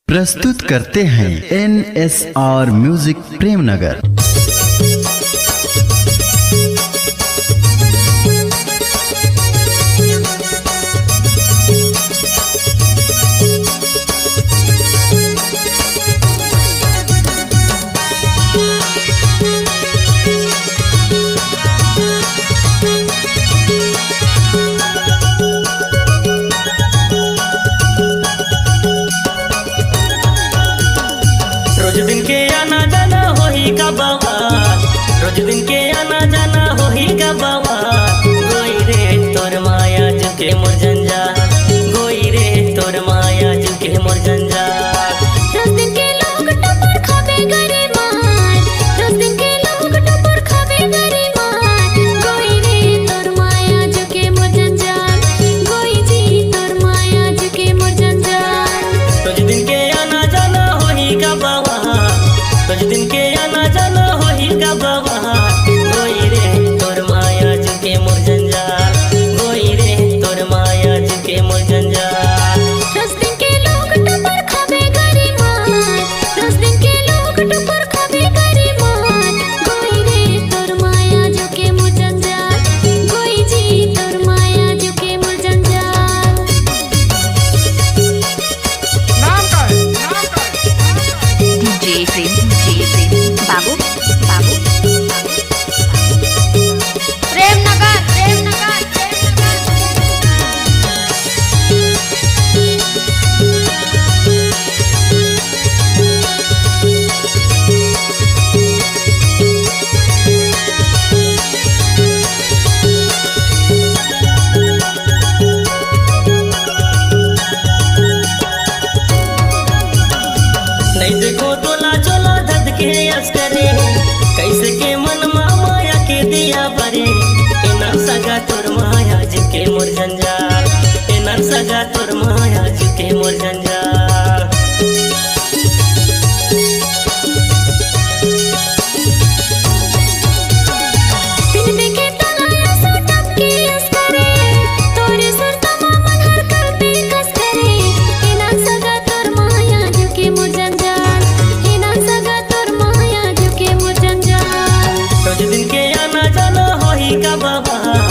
प्रस्तुत करते हैं NSR म्यूजिक प्रेमनगर। रोज दिन के आना जाना हो ही का बवाल, रोज दिन के आना जाना हो ही का बवाल। गोई रे तोर माया झुके मोर जंजाल, गोई रे तोर माया झुके मोर जंजाल। रोज दिन के लोग टपर खाबे गरे मार, रोज दिन के लोग टपर खाबे गरे मार। गोई रे तोर माया झुके मोर जंजाल, गोई जी तोर माया झुके मोर जंजाल। रोज दिन के आना जाना हो ही का बवाल, रोज दिन के आना जाना हो ही का बवाल। गोई रे तोर माया झुके मोर जंजाल, गोई रे तोर माया झुके मोर जंजाल। रोज दिन के लोग टपर खाबे गरे मार, रोज दिन के लोग टपर खाबे गरे मार। गोई रे तोर माया झुके मोर जंजाल, गोई जी तोर माया झुके मोर जंजाल। DJ प्रेम बाबू बाबू प्रेमनगर प्रेमनगर नहीं देखो तोला चोला धद के अस्करे, कैसे के मन माया के दिया बरे। एना सगा तोर माया झुके मोर जंजाल, एना सगा तोर माया झुके मोर जंजाल। बिन देखे तलाया सो टपके अस्करे, तोरे सुर तमा मन हर करते कस करे। एना सगा तोर माया झुके मोर जंजाल, एना सगा तोर माया झुके मोर जंजाल। रोज दिन के आना जाना हो ही का बवाल,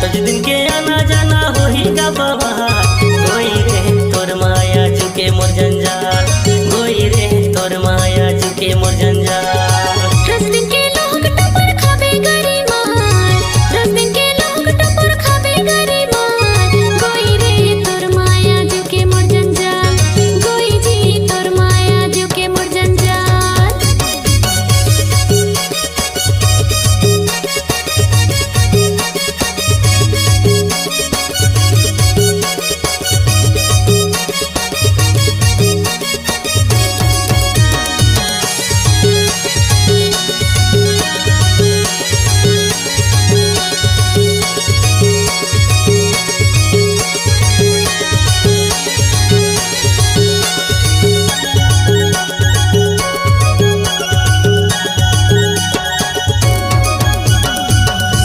रोज दिन के आना जाना हो ही का बवाल। गोई रे तोर माया झुके मोर जंजाल, गोई रे तोर माया झुके मोर जंजाल। रोज दिन के लोग टपर खाबे गरे मार, रोज दिन के लोग टपर खाबे गरे मार। गोई रे तोर माया झुके मोर जंजाल, गोई जी तोर माया झुके मोर जंजाल।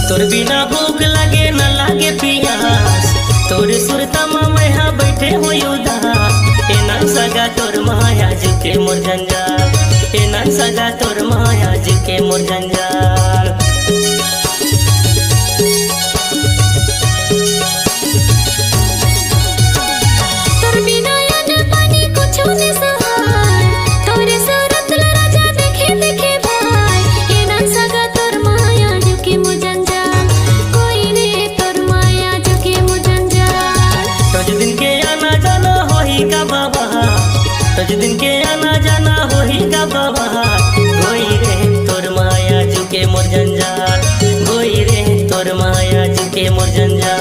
तोर बिना भूख लगे न लागे पियास, तोर सुर तमा मैं बैठे हो उदास। एना सगा तोर माया झुके मोर जंजाल, एना सगा तोर माया झुके मोर जंजाल। तोर बिना अन्न पानी कुछो न सहाय, तोरे सूरत ला राजा देखे देखे भाई। एना सगा तोर माया झुके मोर जंजाल, कोई रे तोर माया झुके मोर जंजाल। रोज दिन के आना जाना हो ही का बवाल, रोज दिन के आना जाना हो ही का बवाल। गोई रे तोर माया झुके मोर जंजाल, गोई रे तोर माया झुके मोर जंजाल।